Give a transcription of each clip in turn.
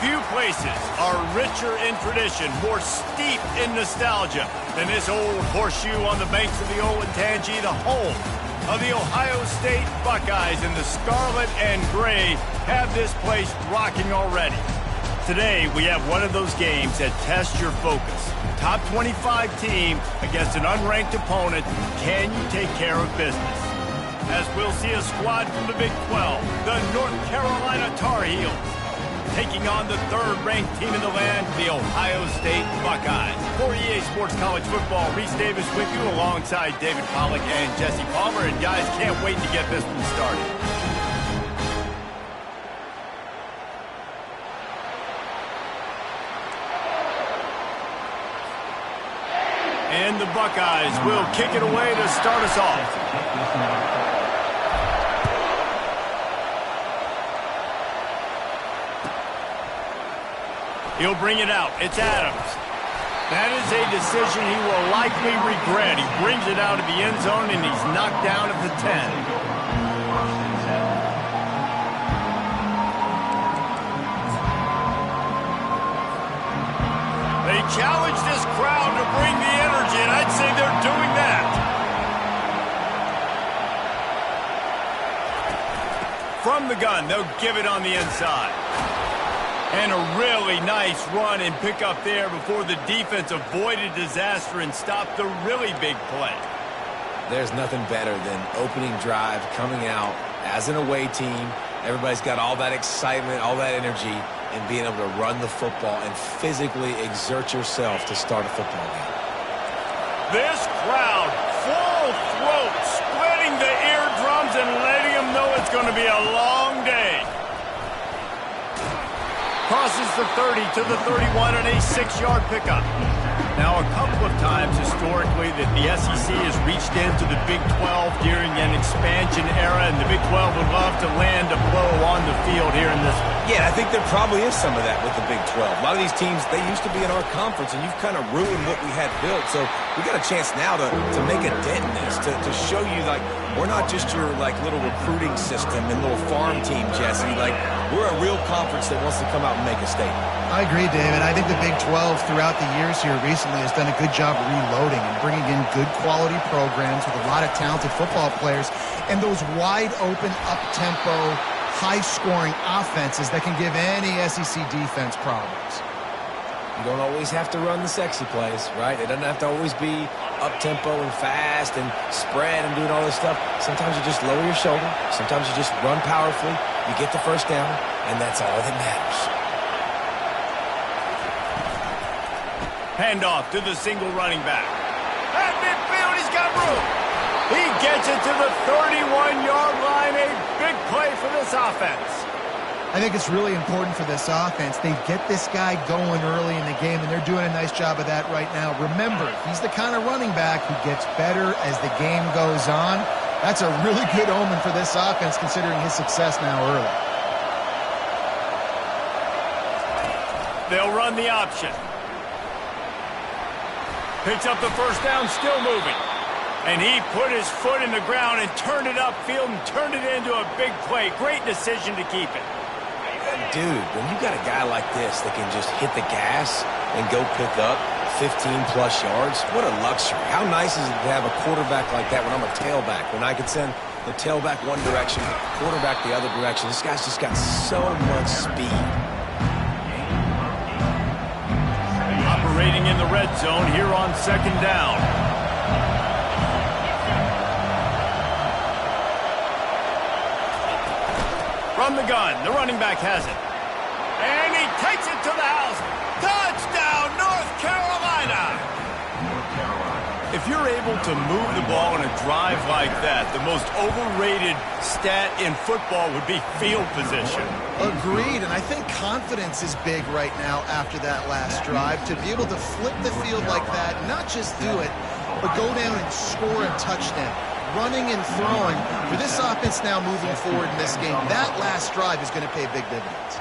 Few places are richer in tradition, more steep in nostalgia than this old horseshoe on the banks of the Olentangy, the home of the Ohio State Buckeyes, and the scarlet and gray have this place rocking already. Today, we have one of those games that tests your focus. Top 25 team against an unranked opponent. Can you take care of business? As we'll see a squad from the Big 12, the North Carolina Tar Heels, taking on the third-ranked team in the land, the Ohio State Buckeyes. For EA Sports College Football, Reese Davis with you alongside David Pollack and Jesse Palmer. And guys, can't wait to get this one started. And the Buckeyes will kick it away to start us off. He'll bring it out. It's Adams. That is a decision he will likely regret. He brings it out of the end zone, and he's knocked down at the 10. They challenge this crowd to bring the energy, and I'd say they're doing that. From the gun, they'll give it on the inside. And a really nice run and pick up there before the defense avoided disaster and stopped the really big play. There's nothing better than opening drive, coming out as an away team. Everybody's got all that excitement, all that energy, and being able to run the football and physically exert yourself to start a football game. This crowd, full throat, splitting the eardrums and letting them know it's going to be a long day. Crosses the 30 to the 31 and a 6-yard pickup. Now, a couple of times historically that the SEC has reached into the Big 12 during an expansion era, and the Big 12 would love to land a blow on the field here in this one. Yeah, I think there probably is some of that with the Big 12. A lot of these teams, they used to be in our conference, and you've kind of ruined what we had built. So we got a chance now to make a dent in this, to show you, like, we're not just your, like, little recruiting system and little farm team, Jesse. Like, we're a real conference that wants to come out and make a statement. I agree, David. I think the Big 12 throughout the years here recently has done a good job reloading and bringing in good quality programs with a lot of talented football players and those wide open, up-tempo, high-scoring offenses that can give any SEC defense problems. You don't always have to run the sexy plays, right? It doesn't have to always be up-tempo and fast and spread and doing all this stuff. Sometimes you just lower your shoulder. Sometimes you just run powerfully. You get the first down, and that's all that matters. Handoff to the single running back. At midfield, he's got room. He gets it to the 31-yard line. A big play for this offense. I think it's really important for this offense. They get this guy going early in the game, and they're doing a nice job of that right now. Remember, he's the kind of running back who gets better as the game goes on. That's a really good omen for this offense, considering his success now early. They'll run the option. Picks up the first down, still moving. And he put his foot in the ground and turned it upfield and turned it into a big play. Great decision to keep it. Dude, when you got a guy like this that can just hit the gas and go pick up 15-plus yards, what a luxury. How nice is it to have a quarterback like that when I'm a tailback, when I can send the tailback one direction, quarterback the other direction. This guy's just got so much speed. Operating in the red zone here on second down. From the gun, the running back has it. And he takes it to the house. Touchdown, North Carolina! If you're able to move the ball in a drive like that, the most overrated stat in football would be field position. Agreed, and I think confidence is big right now after that last drive. To be able to flip the field like that, not just do it, but go down and score a touchdown. Running and throwing. For this offense now moving forward in this game, that last drive is going to pay big dividends.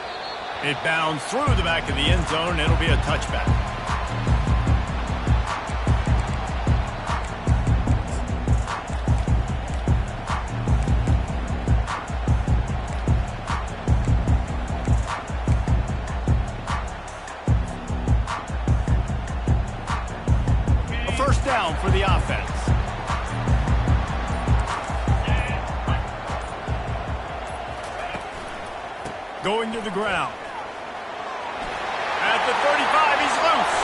It bounds through the back of the end zone, and it'll be a touchback. first down for the offense. Going to the ground. At the 35, he's loose.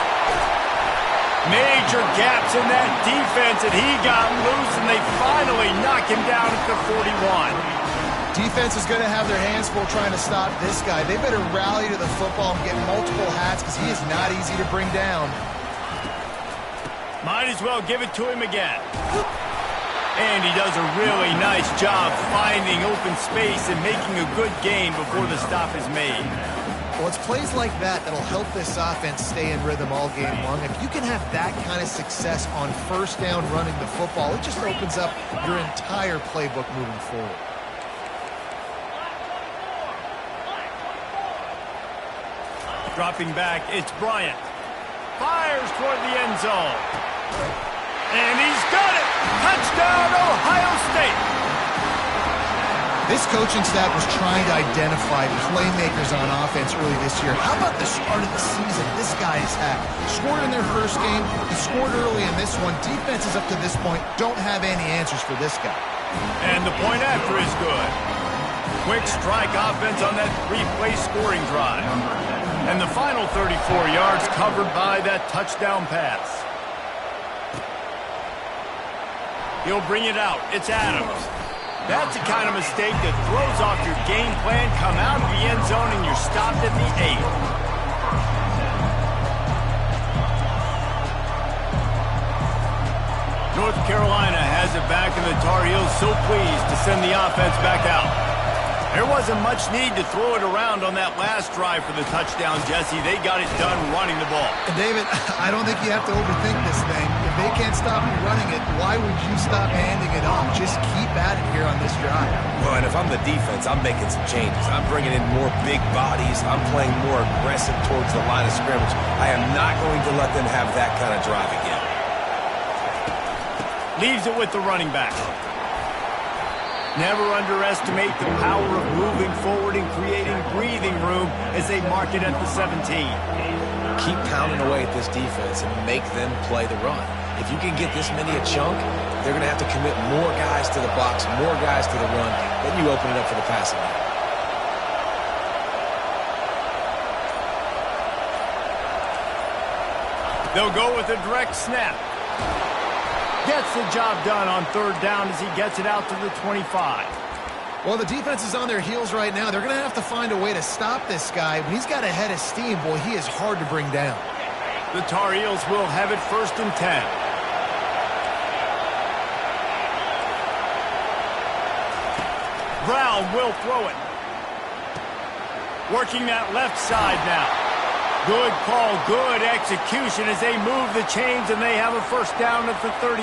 Major gaps in that defense, and he got loose, and they finally knock him down at the 41. Defense is going to have their hands full trying to stop this guy. They better rally to the football and get multiple hats because he is not easy to bring down. Might as well give it to him again. And he does a really nice job finding open space and making a good gain before the stop is made. Well, it's plays like that that'll help this offense stay in rhythm all game long. If you can have that kind of success on first down running the football, it just opens up your entire playbook moving forward. Dropping back, it's Bryant. Fires toward the end zone. And he's got it! Touchdown, Ohio State! This coaching staff was trying to identify playmakers on offense early this year. How about the start of the season this guy's had? Scored in their first game. He scored early in this one. Defenses up to this point don't have any answers for this guy. And the point after is good. Quick strike offense on that three-play scoring drive. And the final 34 yards covered by that touchdown pass. He'll bring it out. It's Adams. That's the kind of mistake that throws off your game plan. Come out of the end zone and you're stopped at the 8. North Carolina has it back, and the Tar Heels so pleased to send the offense back out. There wasn't much need to throw it around on that last drive for the touchdown, Jesse. They got it done running the ball. And David, I don't think you have to overthink this thing. If they can't stop you running it, why would you stop handing it off? Just keep at it here on this drive. Well, and if I'm the defense, I'm making some changes. I'm bringing in more big bodies. I'm playing more aggressive towards the line of scrimmage. I am not going to let them have that kind of drive again. Leaves it with the running back. Never underestimate the power of moving forward and creating breathing room as they mark it at the 17. Keep pounding away at this defense and make them play the run. If you can get this many a chunk, they're going to have to commit more guys to the box, more guys to the run. Then you open it up for the passing game. They'll go with a direct snap. Gets the job done on third down as he gets it out to the 25. Well, the defense is on their heels right now. They're going to have to find a way to stop this guy. When he's got a head of steam, boy, he is hard to bring down. The Tar Heels will have it 1st and 10. Brown will throw it. Working that left side now. Good call, good execution as they move the chains, and they have a first down at the 38.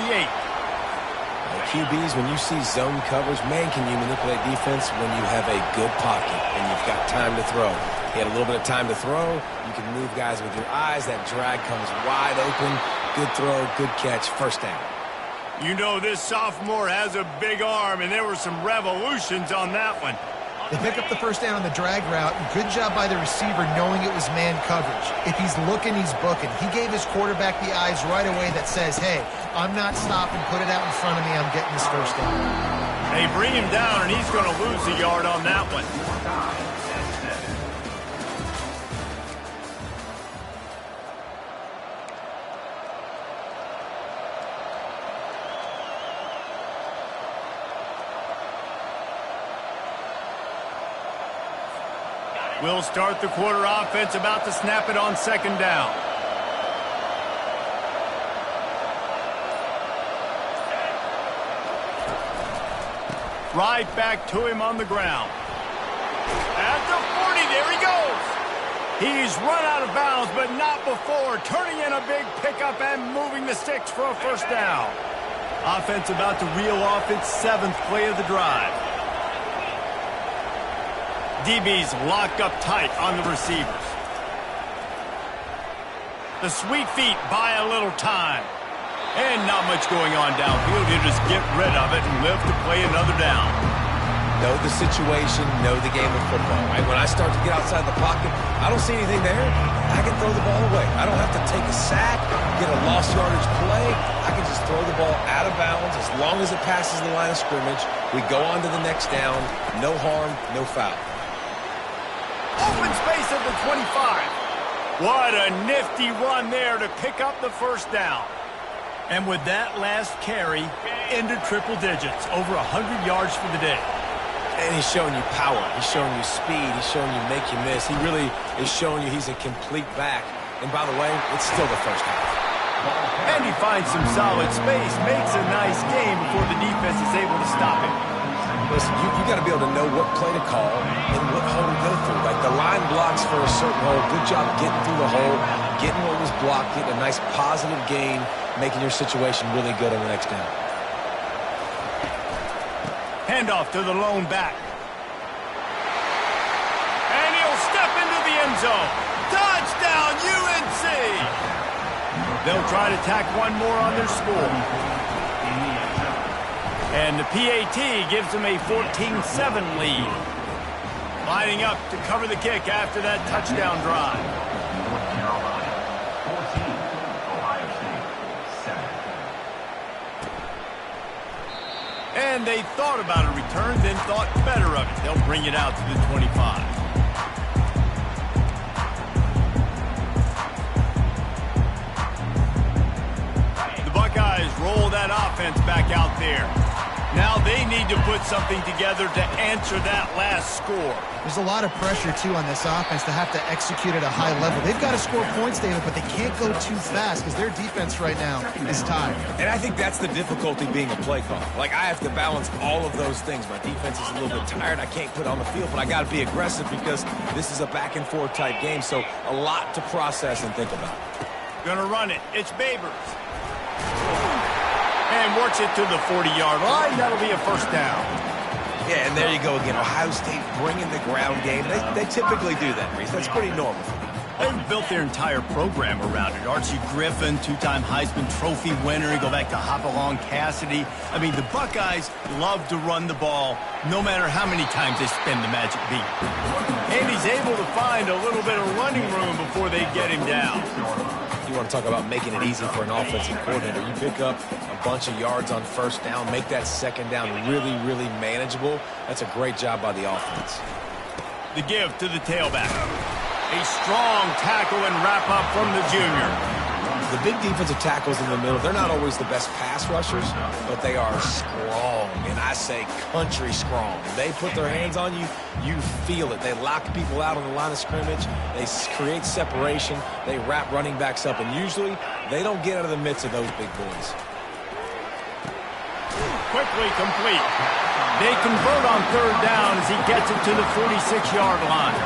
QBs, when you see zone coverage, man, can you manipulate defense when you have a good pocket and you've got time to throw. He had a little bit of time to throw. You can move guys with your eyes. That drag comes wide open. Good throw, good catch, first down. You know this sophomore has a big arm, and there were some revolutions on that one. They pick up the first down on the drag route. Good job by the receiver knowing it was man coverage. If he's looking, he's booking. He gave his quarterback the eyes right away that says, hey, I'm not stopping. Put it out in front of me. I'm getting this first down. They bring him down, and he's going to lose a yard on that one. We'll start the quarter offense, about to snap it on second down. Right back to him on the ground. At the 40, there he goes. He's run out of bounds, but not before. Turning in a big pickup and moving the sticks for a first down. Offense about to reel off its 7th play of the drive. DBs locked up tight on the receivers. The sweet feet buy a little time. And not much going on downfield. You just get rid of it and live to play another down. know the situation, know the game of football, right? When I start to get outside the pocket, I don't see anything there, I can throw the ball away. I don't have to take a sack, get a lost yardage play. I can just throw the ball out of bounds as long as it passes the line of scrimmage. We go on to the next down. No harm, no foul. Open space at the 25. What a nifty run there to pick up the first down. And with that last carry, into triple digits, over 100 yards for the day. And he's showing you power. He's showing you speed. He's showing you make you miss. He really is showing you he's a complete back. And by the way, it's still the first half. And he finds some solid space, makes a nice game before the defense is able to stop him. Listen, you got to be able to know what play to call and what hole to go through. Like the line blocks for a certain hole. Good job getting through the hole, getting what was blocked, getting a nice positive gain, making your situation really good on the next down. Handoff to the lone back. And he'll step into the end zone. Touchdown, UNC! They'll try to tack one more on their score. And the PAT gives them a 14-7 lead. Lining up to cover the kick after that touchdown drive. And they thought about a return, then thought better of it. They'll bring it out to the 25. The Buckeyes roll that offense back out there. Now they need to put something together to answer that last score. There's a lot of pressure, too, on this offense to have to execute at a high level. They've got to score points, David, but they can't go too fast because their defense right now is tired. And I think that's the difficulty being a play caller. Like, I have to balance all of those things. My defense is a little bit tired. I can't put on the field, but I got to be aggressive because this is a back-and-forth type game, so a lot to process and think about. Gonna run it. It's Babers. And works it to the 40-yard line. That'll be a first down. Yeah, and there you go again. Ohio State bringing the ground game. They typically do that, Reese. That's pretty normal. They've built their entire program around it. Archie Griffin, two-time Heisman Trophy winner. You go back to Hopalong Cassidy. I mean, the Buckeyes love to run the ball, no matter how many times they spin the magic beat. And he's able to find a little bit of running room before they get him down. You want to talk about making it easy for an offensive coordinator. You pick up a bunch of yards on first down, make that second down really, really manageable. That's a great job by the offense. The give to the tailback. A strong tackle and wrap-up from the junior. The big defensive tackles in the middle, they're not always the best pass rushers, but they are strong, and I say country strong. They put their hands on you, you feel it. They lock people out on the line of scrimmage. They create separation. They wrap running backs up, and usually they don't get out of the midst of those big boys. Quickly complete. They convert on third down as he gets it to the 46-yard line.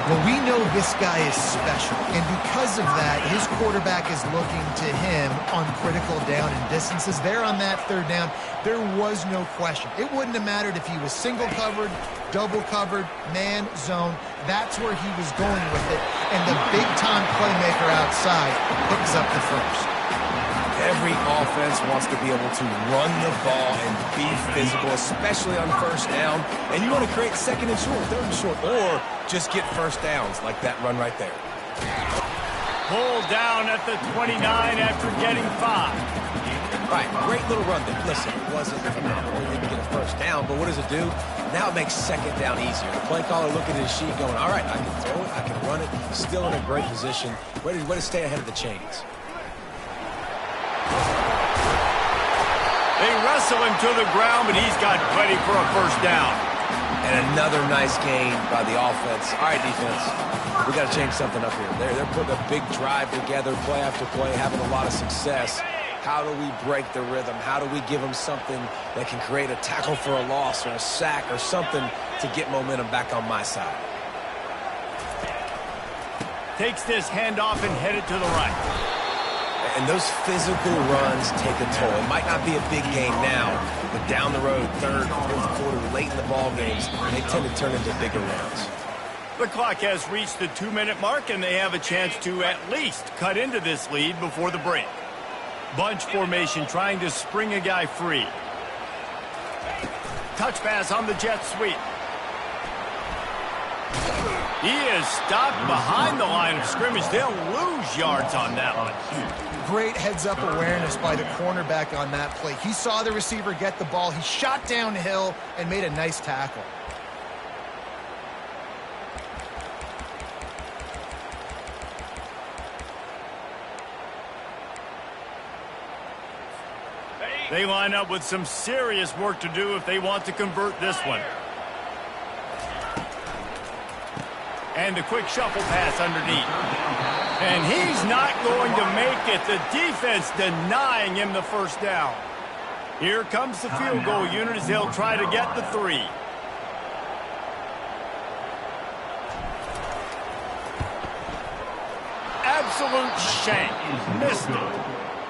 Well, we know this guy is special, and because of that, his quarterback is looking to him on critical down and distances. There on that third down, there was no question. It wouldn't have mattered if he was single covered, double covered, man, zone. That's where he was going with it, and the big-time playmaker outside picks up the first. Every offense wants to be able to run the ball and be physical, especially on first down. And you want to create second and short, third and short, or just get first downs like that run right there. Pulled down at the 29 after getting 5. Right, great little run there. Listen, it wasn't phenomenal. He didn't get a first down, but what does it do? Now it makes second down easier. The play caller looking at his sheet going, all right, I can throw it, I can run it, still in a great position. Way to stay ahead of the chains. They wrestle him to the ground, but he's got plenty for a first down. And another nice gain by the offense. All right, defense, we got to change something up here. They're putting a big drive together, play after play, having a lot of success. How do we break the rhythm? How do we give them something that can create a tackle for a loss or a sack or something to get momentum back on my side? Takes this handoff and headed to the right. And those physical runs take a toll. It might not be a big game now, but down the road, third, fourth quarter, late in the ball games, they tend to turn into bigger runs. The clock has reached the 2-minute mark, and they have a chance to at least cut into this lead before the break. Bunch formation trying to spring a guy free. touch pass on the jet sweep. He is stopped behind the line of scrimmage. They'll lose yards on that one. Great heads-up awareness by the cornerback on that play. He saw the receiver get the ball. He shot downhill and made a nice tackle. They line up with some serious work to do if they want to convert this one. And the quick shuffle pass underneath. And he's not going to make it. The defense denying him the first down. Here comes the field goal unit as they'll try to get the 3. Absolute shank. Missed it.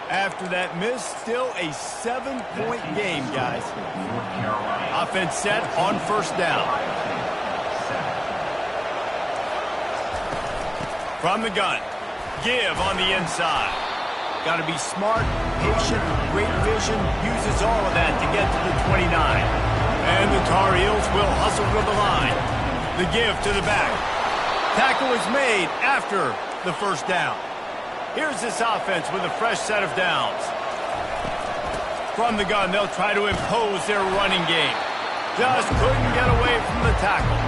After that miss, still a 7-point game, guys. Offense set on first down. From the gun. Give on the inside. Got to be smart, patient, great vision. Uses all of that to get to the 29. And the Tar Heels will hustle to the line. The give to the back. Tackle is made after the first down. Here's this offense with a fresh set of downs. From the gun, they'll try to impose their running game. Just couldn't get away from the tackle.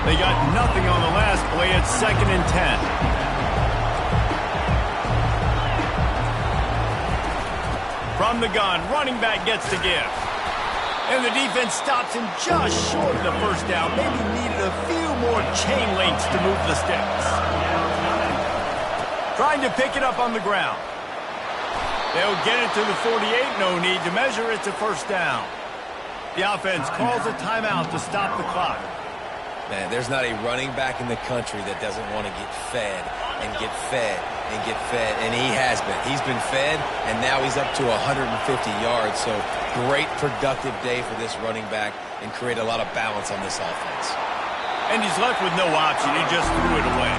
They got nothing on the last play. It's 2nd and 10. From the gun, running back gets to give. And the defense stops him just short of the first down. Maybe needed a few more chain links to move the sticks. Trying to pick it up on the ground. They'll get it to the 48. No need to measure. It's a first down. The offense calls a timeout to stop the clock. Man, there's not a running back in the country that doesn't want to get fed and get fed and get fed, and he has been. He's been fed, and now he's up to 150 yards, so great productive day for this running back and create a lot of balance on this offense. And he's left with no option. He just threw it away.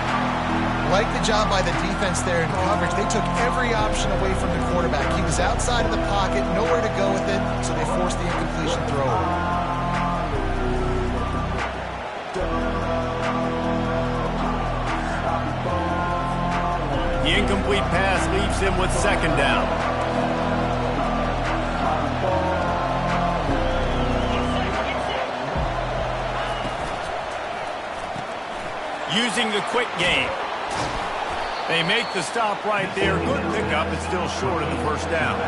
Like the job by the defense there in coverage. They took every option away from the quarterback. He was outside of the pocket, nowhere to go with it, so they forced the incompletion throw. The incomplete pass leaves him with 2nd down. Using the quick game. They make the stop right there. Good pickup, but still short of the first down.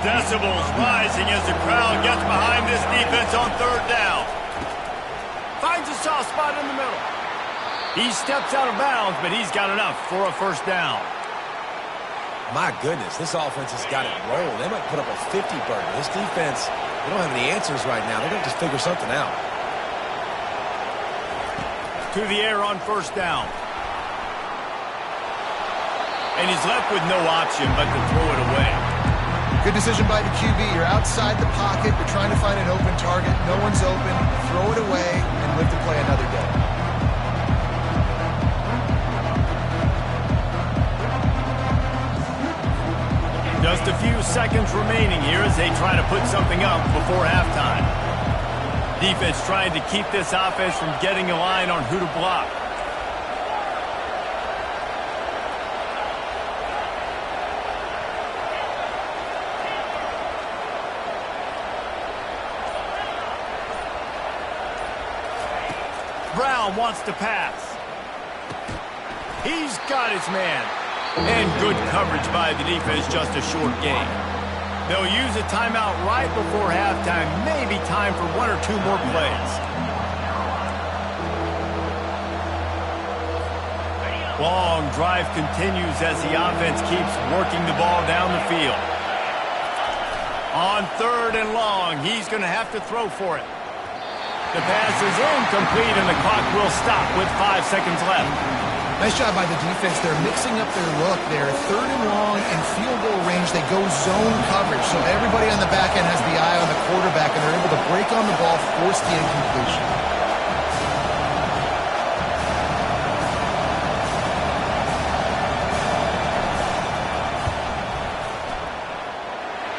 Decibels rising as the crowd gets behind this defense on 3rd down. Finds a soft spot in the middle. He steps out of bounds, but he's got enough for a first down. My goodness, this offense has got it rolled. They might put up a 50-burger. This defense, they don't have any answers right now. They're going to just figure something out. To the air on first down. And he's left with no option but to throw it away. Good decision by the QB. You're outside the pocket. You're trying to find an open target. No one's open. Throw it away and live to play another day. Just a few seconds remaining here as they try to put something up before halftime. Defense trying to keep this offense from getting a line on who to block. Brown wants to pass. He's got his man. And good coverage by the defense, just a short game. They'll use a timeout right before halftime. Maybe time for 1 or 2 more plays. Long drive continues as the offense keeps working the ball down the field. On 3rd and long, he's going to have to throw for it. The pass is incomplete, and the clock will stop with 5 seconds left. Nice job by the defense. They're mixing up their look there. 3rd and long in field goal range. They go zone coverage, so everybody on the back end has the eye on the quarterback, and they're able to break on the ball, force the incompletion.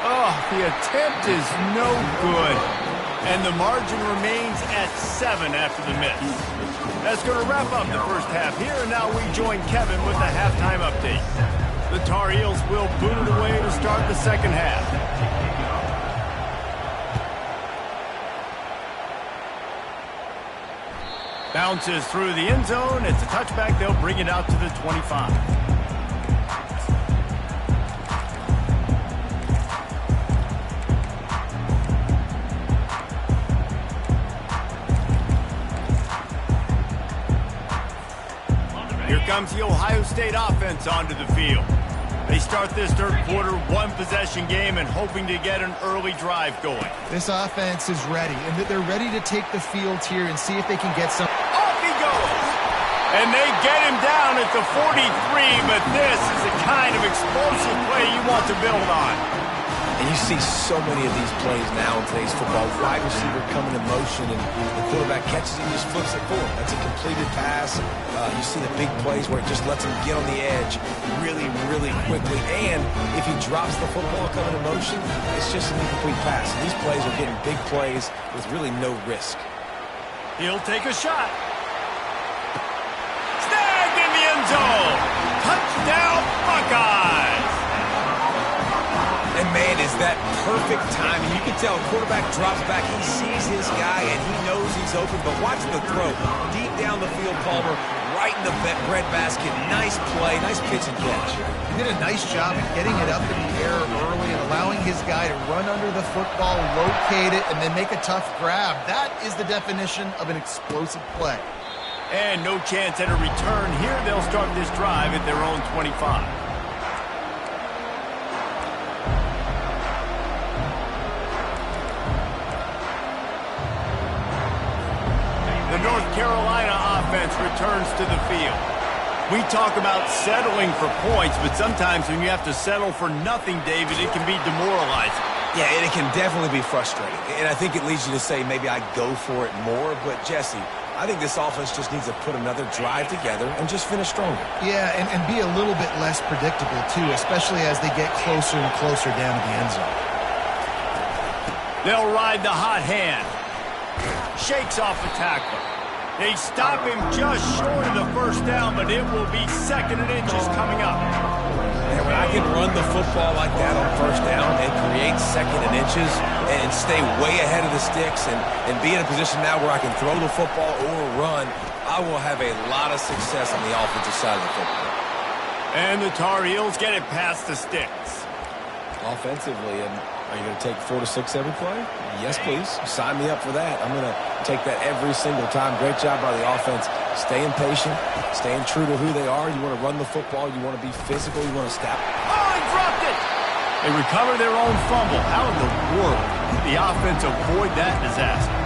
Oh, the attempt is no good. And the margin remains at 7 after the miss. That's going to wrap up the first half here, and now we join Kevin with the halftime update. The Tar Heels will boot it away to start the second half. Bounces through the end zone. It's a touchback. They'll bring it out to the 25. Here comes the Ohio State offense onto the field. They start this third quarter one-possession game and hoping to get an early drive going. This offense is ready, and they're ready to take the field here and see if they can get some. Off he goes! And they get him down at the 43, but this is the kind of explosive play you want to build on. And you see so many of these plays now in today's football. Wide receiver coming in motion, and the quarterback catches it and just flips it forward. That's a completed pass. You see the big plays where it just lets him get on the edge really, really quickly. And if he drops the football coming in motion, it's just an incomplete pass. And these plays are getting big plays with really no risk. He'll take a shot. Snagged in the end zone. Touchdown, Buckeyes. And, man, is that perfect timing. You can tell a quarterback drops back. He sees his guy, and he knows he's open. But watch the throw. Deep down the field, Palmer, right in the breadbasket. Nice play, nice pitch and catch. He did a nice job of getting it up in the air early and allowing his guy to run under the football, locate it, and then make a tough grab. That is the definition of an explosive play. And no chance at a return here. They'll start this drive at their own 25. The North Carolina offense returns to the field. We talk about settling for points, but sometimes when you have to settle for nothing, David, it can be demoralizing. Yeah, and it can definitely be frustrating. And I think it leads you to say maybe I go for it more. But, Jesse, I think this offense just needs to put another drive together and just finish stronger. Yeah, and be a little bit less predictable, too, especially as they get closer and closer down to the end zone. They'll ride the hot hand. Shakes off the tackler. They stop him just short of the first down, but it will be 2nd and inches coming up. And when I can run the football like that on first down and create 2nd and inches and stay way ahead of the sticks and be in a position now where I can throw the football or run, I will have a lot of success on the offensive side of the football. And the Tar Heels get it past the sticks. Offensively, and are you going to take 4 to 6 every play? Yes, please. Sign me up for that. I'm going to take that every single time. Great job by the offense. Staying patient, staying true to who they are. You want to run the football. You want to be physical. You want to stop. Oh, he dropped it! They recover their own fumble. How in the world did the offense avoid that disaster?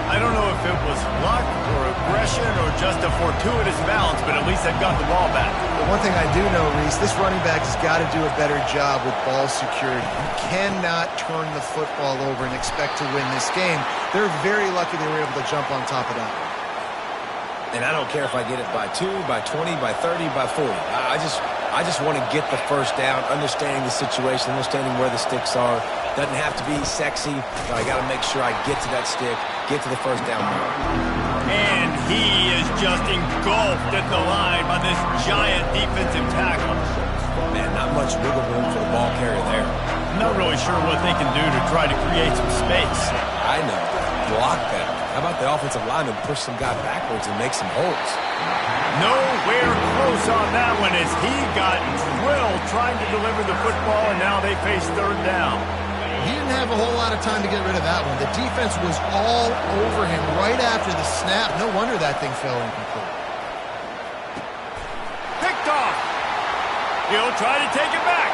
I don't know if it was luck or aggression or just a fortuitous bounce, but at least they've got the ball back. But one thing I do know, Reese, this running back has got to do a better job with ball security. You cannot turn the football over and expect to win this game. They're very lucky they were able to jump on top of that. And I don't care if I get it by 2, by 20, by 30, by 40. I just want to get the first down, understanding the situation, understanding where the sticks are. Doesn't have to be sexy, but I got to make sure I get to that stick, get to the first down. And he is just engulfed at the line by this giant defensive tackle. Man, not much wiggle room for the ball carrier there. I'm not really sure what they can do to try to create some space. I know. Block better. How about the offensive lineman push some guy backwards and make some holes? Nowhere close on that one as he got drilled trying to deliver the football, and now they face 3rd down. He didn't have a whole lot of time to get rid of that one. The defense was all over him right after the snap. No wonder that thing fell incomplete. Picked off. He'll try to take it back.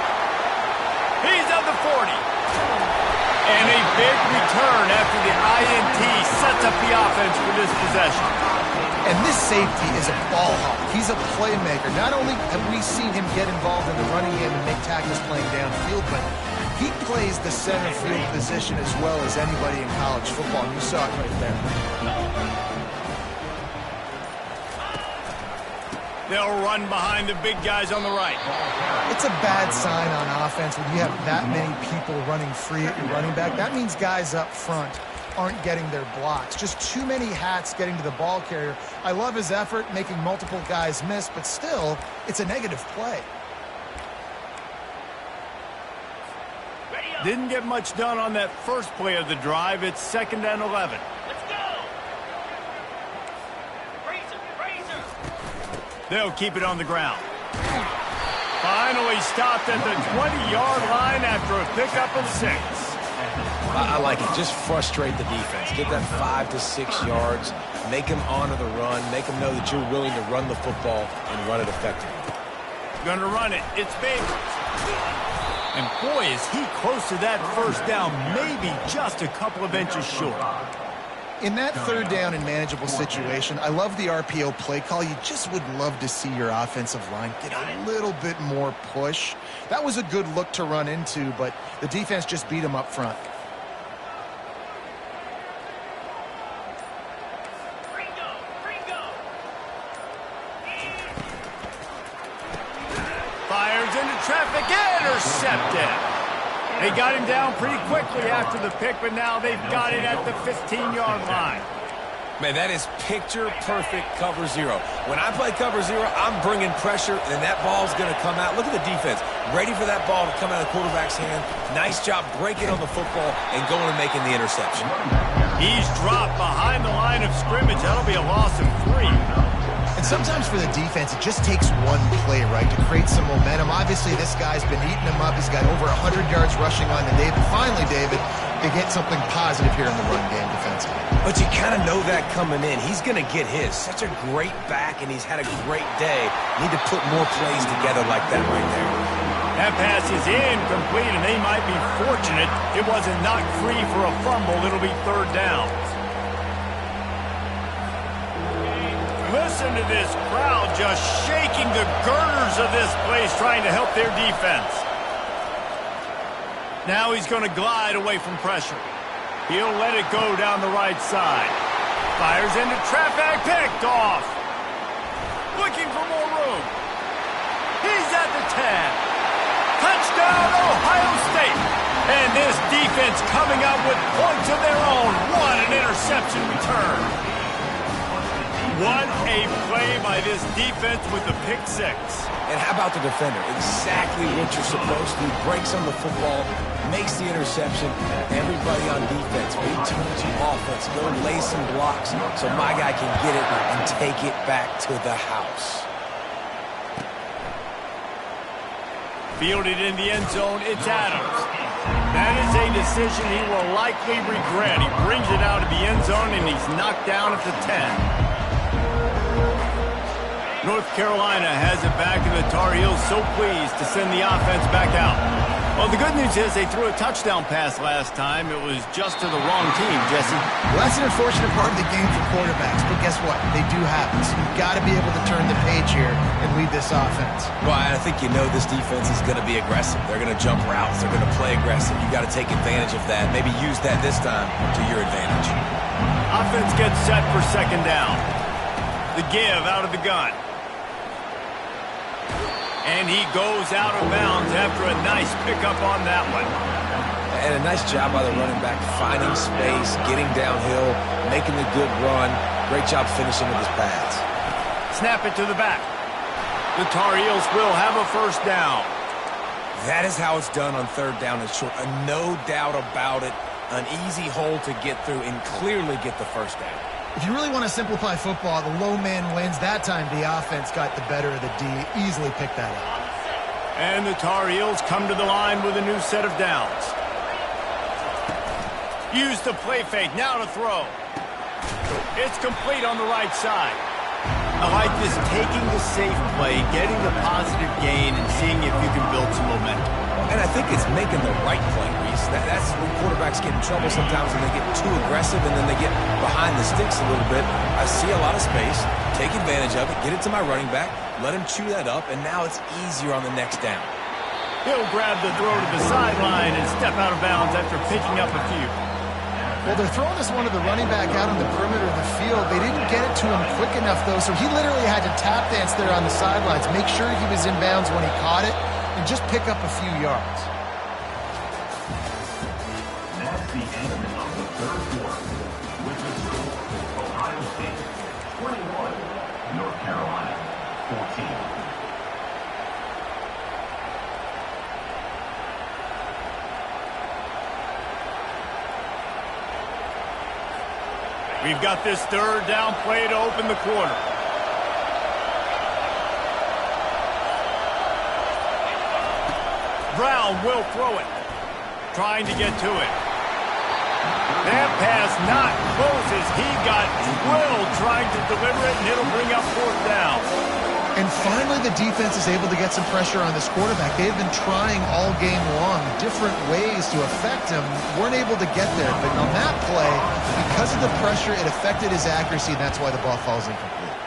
He's at the 40. And a big return after the INT sets up the offense for this possession. And this safety is a ball hawk. He's a playmaker. Not only have we seen him get involved in the running game and make tackles playing downfield, but he plays the center field position as well as anybody in college football. And you saw it right there. They'll run behind the big guys on the right. It's a bad sign on offense when you have that many people running free at your running back. That means guys up front aren't getting their blocks. Just too many hats getting to the ball carrier. I love his effort, making multiple guys miss, but still, it's a negative play. Didn't get much done on that first play of the drive. It's 2nd and 11. Let's go! Razor! They'll keep it on the ground. Finally stopped at the 20-yard line after a pickup of 6. I like it. Just frustrate the defense. Get that 5 to 6 yards. Make them honor the run. Make them know that you're willing to run the football and run it effectively. Gonna run it. It's Babers. And boy, is he close to that first down, maybe just a couple of inches short. In that 3rd down and manageable situation, I love the RPO play call. You just would love to see your offensive line get a little bit more push. That was a good look to run into, but the defense just beat him up front. Fires into traffic, intercepted. They got him down pretty quickly after the pick, but now they've got it at the 15-yard line. Man, that is picture-perfect cover 0. When I play cover 0, I'm bringing pressure, and that ball's going to come out. Look at the defense. Ready for that ball to come out of the quarterback's hand. Nice job breaking on the football and going and making the interception. He's dropped behind the line of scrimmage. That'll be a loss of 3. And sometimes for the defense, it just takes one play, right, to create some momentum. Obviously, this guy's been eating him up. He's got over 100 yards rushing on to David. Finally, David, they get something positive here in the run game defensively. But you kind of know that coming in. He's going to get his. Such a great back, and he's had a great day. Need to put more plays together like that right there. That pass is incomplete, and they might be fortunate it wasn't knocked free for a fumble. It'll be 3rd down. Listen to this crowd just shaking the girders of this place trying to help their defense. Now he's going to glide away from pressure. He'll let it go down the right side. Fires into traffic, picked off. Looking for more room. He's at the 10. Touchdown, Ohio State. And this defense coming up with points of their own. What an interception return. What a play by this defense with the pick 6. And how about the defender? Exactly what you're supposed to do. Breaks on the football, makes the interception. Everybody on defense, return to offense. Go lay some blocks so my guy can get it and take it back to the house. Fielded in the end zone, it's Adams. That is a decision he will likely regret. He brings it out of the end zone, and he's knocked down at the 10. North Carolina has it back, and the Tar Heels so pleased to send the offense back out. Well, the good news is they threw a touchdown pass last time. It was just to the wrong team, Jesse. Well, that's an unfortunate part of the game for quarterbacks, but guess what? They do happen. So you've got to be able to turn the page here and lead this offense. Well, I think you know this defense is going to be aggressive. They're going to jump routes. They're going to play aggressive. You've got to take advantage of that. Maybe use that this time to your advantage. Offense gets set for 2nd down. The give out of the gun. And he goes out of bounds after a nice pickup on that one. And a nice job by the running back, finding space, getting downhill, making the good run. Great job finishing with his pads. Snap it to the back. The Tar Heels will have a 1st down. That is how it's done on 3rd down and short. No doubt about it. An easy hole to get through and clearly get the 1st down. If you really want to simplify football, the low man wins. That time the offense got the better of the D. Easily picked that up. And the Tar Heels come to the line with a new set of downs. Use the play fake, now to throw. It's complete on the right side. I like this, taking the safe play, getting the positive gain, and seeing if you can build some momentum. And I think it's making the right play, Reese. That's when quarterbacks get in trouble sometimes when they get too aggressive and then they get behind the sticks a little bit. I see a lot of space, take advantage of it, get it to my running back, let him chew that up, and now it's easier on the next down. He'll grab the throw to the sideline and step out of bounds after picking up a few. Well, they're throwing this one to the running back out on the perimeter of the field. They didn't get it to him quick enough, though, so he literally had to tap dance there on the sidelines, make sure he was in bounds when he caught it, and just pick up a few yards. the end of the third quarter. With the score, Ohio State 21, North Carolina 14. We've got this third down play to open the quarter. Brown will throw it. Trying to get to it. That pass not close as he got drilled trying to deliver it, and it'll bring up fourth down. And finally, the defense is able to get some pressure on this quarterback. They've been trying all game long different ways to affect him. Weren't able to get there. But on that play, because of the pressure, it affected his accuracy, and that's why the ball falls incomplete.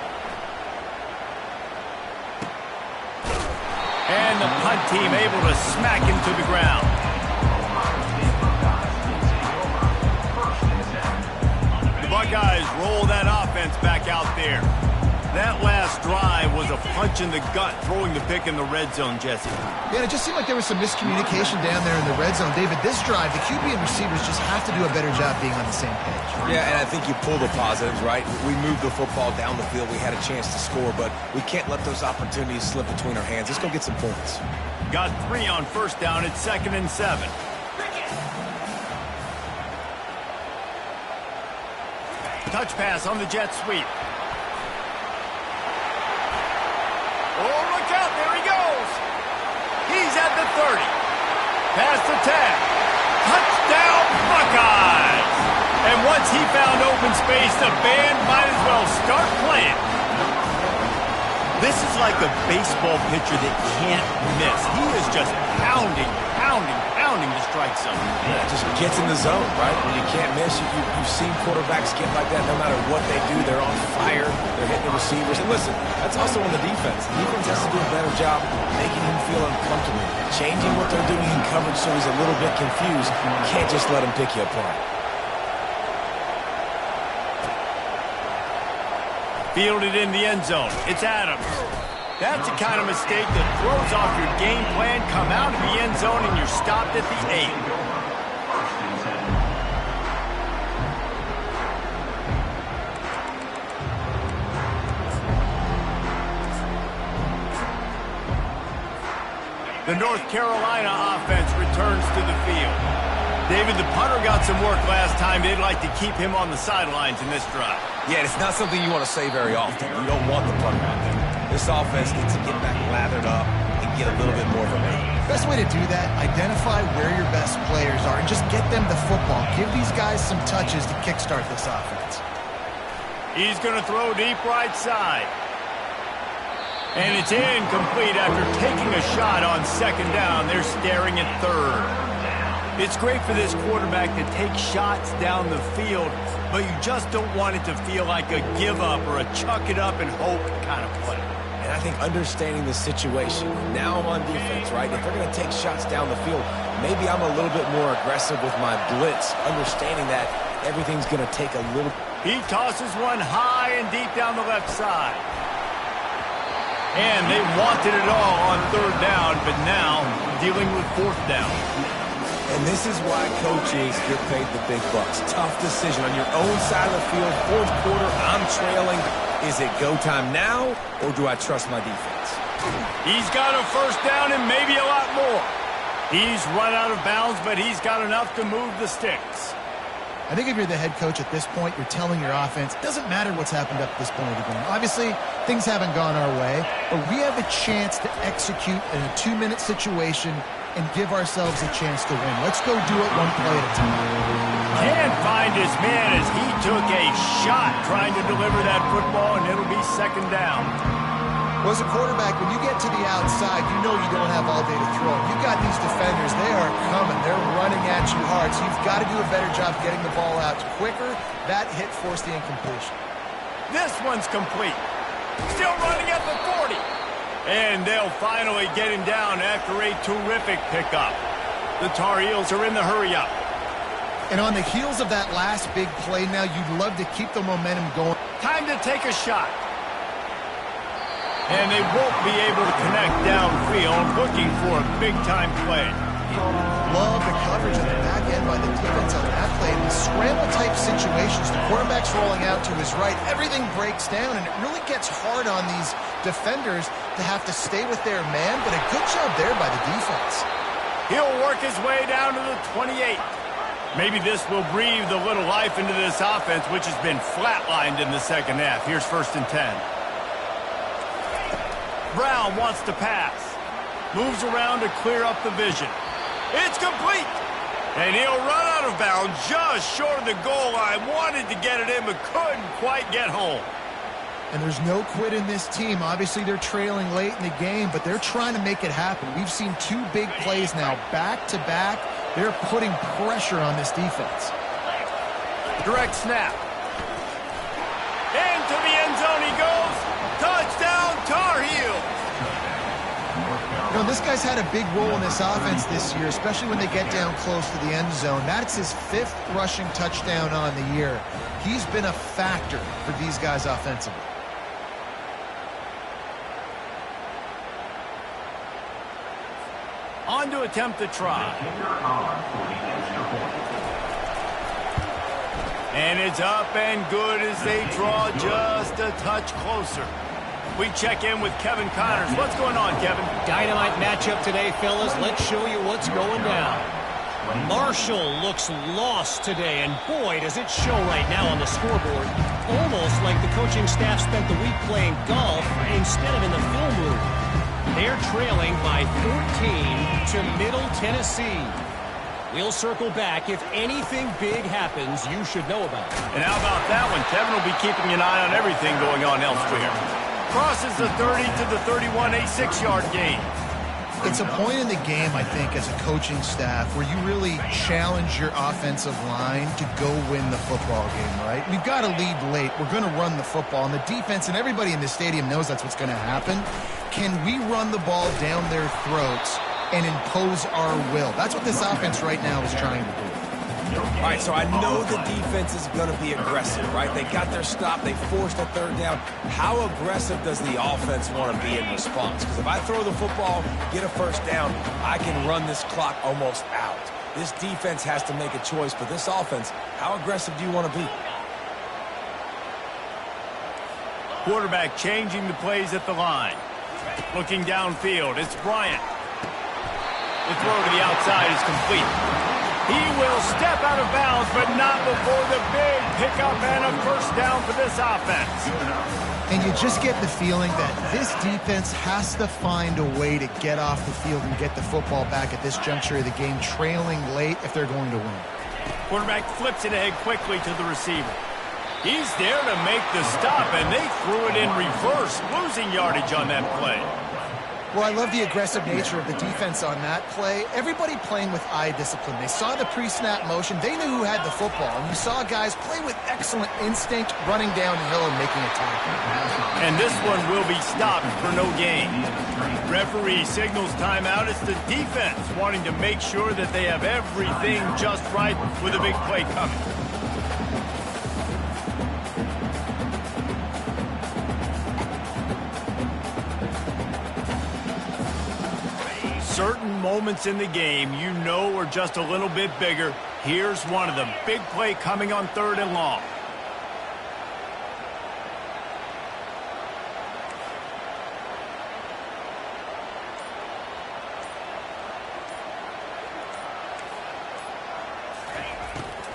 And the punt team able to smack him to the ground. The Buckeyes roll that offense back out there. That last drive was a punch in the gut, throwing the pick in the red zone, Jesse. Yeah, it just seemed like there was some miscommunication down there in the red zone. David, this drive, the QB and receivers just have to do a better job being on the same page. Yeah, and I think you pull the positives, right? We moved the football down the field. We had a chance to score, but we can't let those opportunities slip between our hands. Let's go get some points. Got 3 on first down. It's 2nd and 7. Touch pass on the jet sweep. Oh, look out. There he goes. He's at the 30. Past the 10. Touchdown, Buckeyes. And once he found open space, the band might as well start playing. This is like a baseball pitcher that can't miss. He is just pounding to strike zone. Yeah, just gets in the zone, right? When you can't miss, you've seen quarterbacks get like that no matter what they do. They're on fire. They're hitting the receivers. And listen, that's also on the defense. The defense has to do a better job making him feel uncomfortable, changing what they're doing in coverage so he's a little bit confused. You can't just let him pick you apart. Fielded in the end zone. It's Adams. That's the kind of mistake that throws off your game plan. Come out of the end zone and you're stopped at the 8. The North Carolina offense returns to the field. David, the punter got some work last time. They'd like to keep him on the sidelines in this drive. Yeah, it's not something you want to say very often. You don't want the punter out there. This offense needs to get back lathered up and get a little bit more of a rhythm. Best way to do that, identify where your best players are and just get them the football. Give these guys some touches to kickstart this offense. He's going to throw deep right side. And it's incomplete after taking a shot on 2nd down. They're staring at 3rd. It's great for this quarterback to take shots down the field, but you just don't want it to feel like a give-up or a chuck-it-up and hope kind of play. And I think understanding the situation, now I'm on defense, right? If they're going to take shots down the field, maybe I'm a little bit more aggressive with my blitz, understanding that everything's going to take a little... He tosses one high and deep down the left side. And they wanted it all on 3rd down, but now dealing with 4th down. And this is why coaches get paid the big bucks. Tough decision on your own side of the field. 4th quarter, I'm trailing. Is it go time now, or do I trust my defense? He's got a 1st down and maybe a lot more. He's run out of bounds, but he's got enough to move the sticks. I think if you're the head coach at this point, you're telling your offense, it doesn't matter what's happened up to this point of the game. Obviously, things haven't gone our way, but we have a chance to execute in a 2-minute situation and give ourselves a chance to win. Let's go do it one play at a time. Can't find his man as he took a shot trying to deliver that football, and it'll be 2nd down. Well, as a quarterback, when you get to the outside, you know you don't have all day to throw. You've got these defenders. They are coming. They're running at you hard, so you've got to do a better job getting the ball out quicker. That hit forced the incompletion. This one's complete. Still running at the 40. And they'll finally get him down after a terrific pickup. The Tar Heels are in the hurry-up. And on the heels of that last big play now, you'd love to keep the momentum going. Time to take a shot. And they won't be able to connect downfield, looking for a big-time play. Love the coverage on the back end by the defense on that situations, the quarterback's rolling out to his right, everything breaks down, and it really gets hard on these defenders to have to stay with their man, but a good job there by the defense. He'll work his way down to the 28. Maybe this will breathe a little life into this offense, which has been flatlined in the second half. Here's 1st and 10. Brown wants to pass. Moves around to clear up the vision. It's complete. And he'll run out of bounds just short of the goal line. Wanted to get it in, but couldn't quite get home. And there's no quit in this team. Obviously, they're trailing late in the game, but they're trying to make it happen. We've seen 2 big plays now, back-to-back. They're putting pressure on this defense. Direct snap. Into the end zone he goes. Touchdown, Tar Heels. You know, this guy's had a big role in this offense this year, especially when they get down close to the end zone. That's his 5th rushing touchdown on the year. He's been a factor for these guys offensively. On to attempt the try. And it's up and good as they draw just a touch closer. We check in with Kevin Connors. What's going on, Kevin? Dynamite matchup today, fellas. Let's show you what's going down. Marshall looks lost today, and boy, does it show right now on the scoreboard. Almost like the coaching staff spent the week playing golf instead of in the film room. They're trailing by 14 to Middle Tennessee. We'll circle back. If anything big happens, you should know about it. And how about that one? Kevin will be keeping an eye on everything going on elsewhere. Crosses the 30 to the 31, a 6-yard gain. It's a point in the game, I think, as a coaching staff where you really challenge your offensive line to go win the football game, right? We've got to lead late. We're going to run the football. And the defense and everybody in the stadium knows that's what's going to happen. Can we run the ball down their throats and impose our will? That's what this offense right now is trying to do. All right, so I know the defense is going to be aggressive, right? They got their stop. They forced a 3rd down. How aggressive does the offense want to be in response? Because if I throw the football, get a 1st down, I can run this clock almost out. This defense has to make a choice. For this offense, how aggressive do you want to be? Quarterback changing the plays at the line. Looking downfield, it's Bryant. The throw to the outside is complete. He will step out of bounds, but not before the big pickup and a 1st down for this offense. And you just get the feeling that this defense has to find a way to get off the field and get the football back at this juncture of the game, trailing late if they're going to win. Quarterback flips it ahead quickly to the receiver. He's there to make the stop, and they threw it in reverse, losing yardage on that play. Well, I love the aggressive nature of the defense on that play. Everybody playing with eye discipline. They saw the pre-snap motion. They knew who had the football. And you saw guys play with excellent instinct, running downhill and making a tackle. And this one will be stopped for no gain. Referee signals timeout. It's the defense wanting to make sure that they have everything just right with a big play coming. Certain moments in the game you know are just a little bit bigger. Here's one of them. Big play coming on 3rd and long.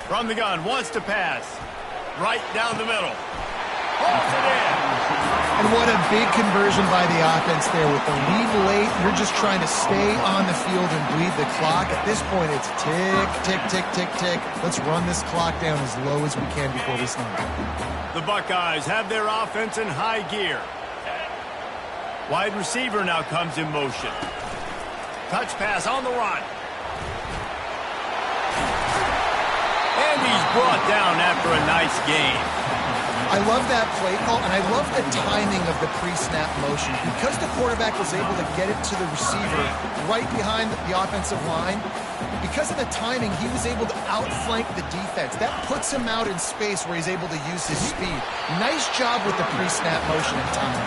From the gun, wants to pass. Right down the middle. Holds it in. And what a big conversion by the offense there. With the lead late, you're just trying to stay on the field and bleed the clock. At this point, it's tick, tick, tick, tick, tick. Let's run this clock down as low as we can before we snap. The Buckeyes have their offense in high gear. Wide receiver now comes in motion. Touch pass on the run. And he's brought down after a nice gain. I love that play call, and I love the timing of the pre-snap motion. Because the quarterback was able to get it to the receiver right behind the offensive line, because of the timing, he was able to outflank the defense. That puts him out in space where he's able to use his speed. Nice job with the pre-snap motion and timing.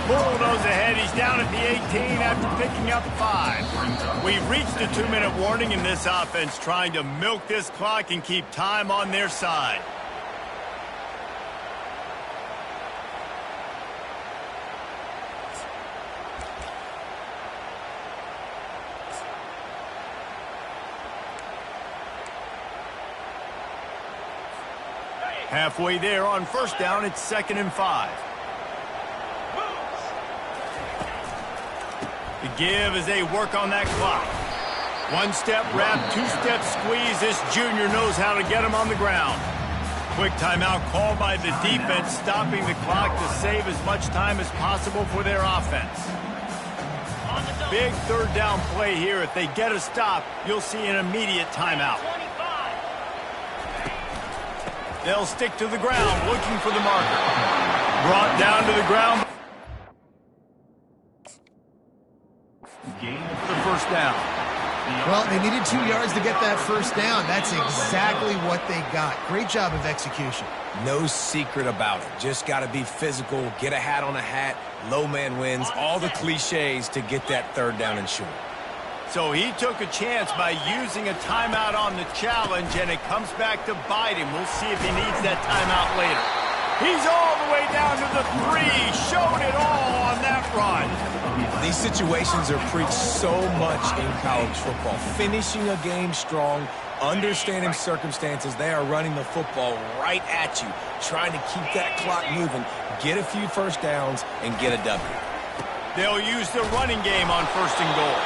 Bulldoze ahead. He's down at the 18 after picking up 5. We've reached a 2-minute warning in this offense, trying to milk this clock and keep time on their side. Halfway there on first down, it's 2nd and 5. The give as they work on that clock. 1-step wrap, 2-step squeeze. This junior knows how to get him on the ground. Quick timeout called by the defense, stopping the clock to save as much time as possible for their offense. Big 3rd down play here. If they get a stop, you'll see an immediate timeout. They'll stick to the ground, looking for the marker. Brought down to the ground. The first down. Well, they needed 2 yards to get that first down. That's exactly what they got. Great job of execution. No secret about it. Just got to be physical, get a hat on a hat, low man wins, all the cliches to get that 3rd down and short. So he took a chance by using a timeout on the challenge, and it comes back to bite him. We'll see if he needs that timeout later. He's all the way down to the 3. Showed it all on that run. These situations are preached so much in college football. Finishing a game strong, understanding circumstances. They are running the football right at you, trying to keep that clock moving, get a few first downs, and get a W. They'll use the running game on 1st and goal.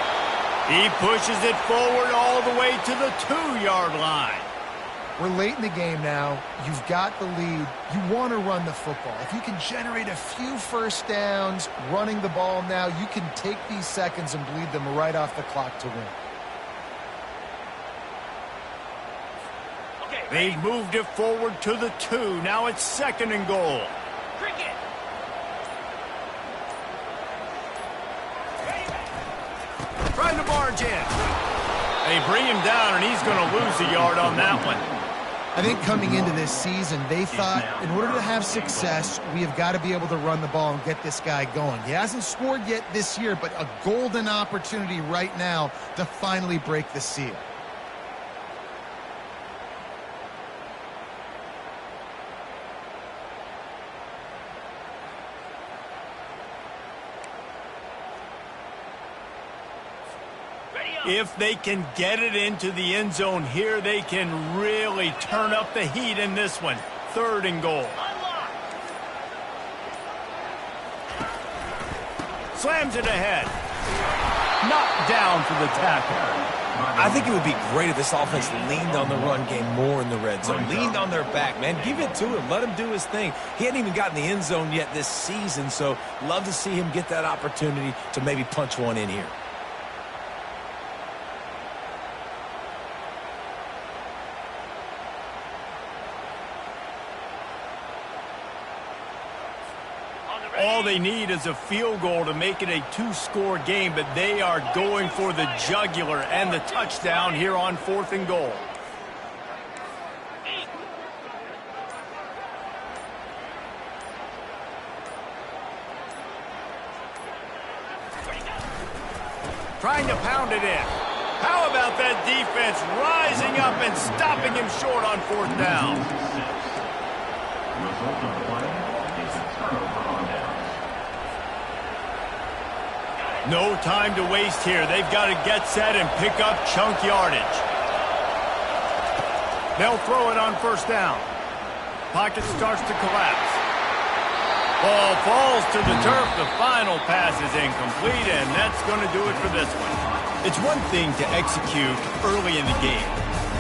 He pushes it forward all the way to the 2-yard line. We're late in the game now. You've got the lead. You want to run the football. If you can generate a few first downs running the ball now, you can take these seconds and bleed them right off the clock to win. They've moved it forward to the 2. Now it's 2nd and goal. Trying to barge in. They bring him down, and he's going to lose a yard on that one. I think coming into this season, they thought in order to have success, we have got to be able to run the ball and get this guy going. He hasn't scored yet this year, but a golden opportunity right now to finally break the seal. If they can get it into the end zone here, they can really turn up the heat in this one. 3rd and goal. Slams it ahead. Knocked down for the tackle. I think it would be great if this offense leaned on the run game more in the red zone. Leaned on their back, man. Give it to him. Let him do his thing. He hadn't even gotten the end zone yet this season, so love to see him get that opportunity to maybe punch one in here. All they need is a field goal to make it a 2-score game, but they are going for the jugular and the touchdown here on 4th and goal. Trying to pound it in. How about that defense rising up and stopping him short on 4th down? Result of the play is a turnover on down. No time to waste here. They've got to get set and pick up chunk yardage. They'll throw it on 1st down. Pocket starts to collapse. Ball falls to the turf. The final pass is incomplete, and that's going to do it for this one. It's one thing to execute early in the game.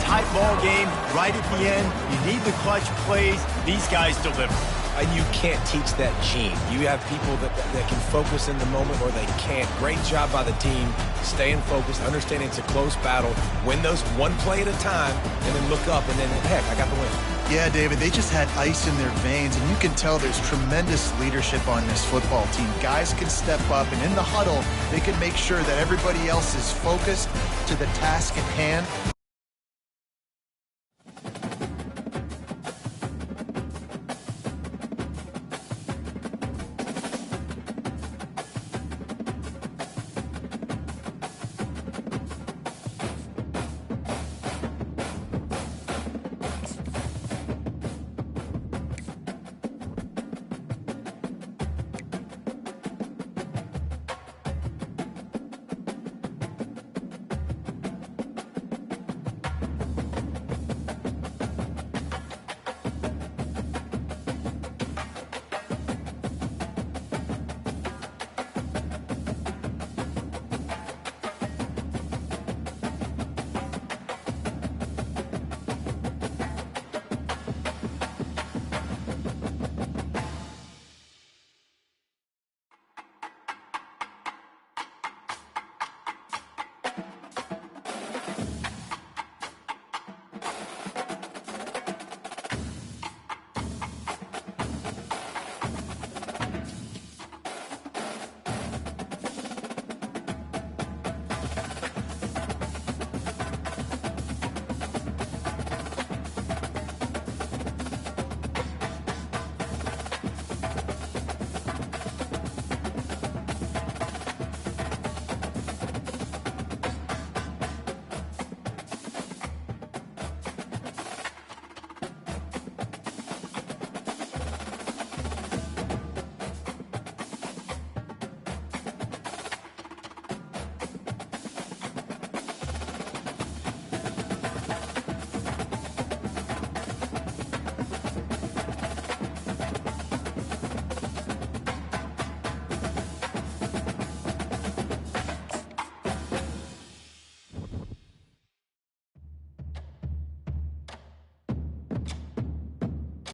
Tight ball game, right at the end. You need the clutch plays. These guys deliver. And you can't teach that gene. You have people that can focus in the moment or they can't. Great job by the team, staying focused, understanding it's a close battle, win those one play at a time, and then look up and then, heck, I got the win. Yeah, David, they just had ice in their veins, and you can tell there's tremendous leadership on this football team. Guys can step up, and in the huddle, they can make sure that everybody else is focused to the task at hand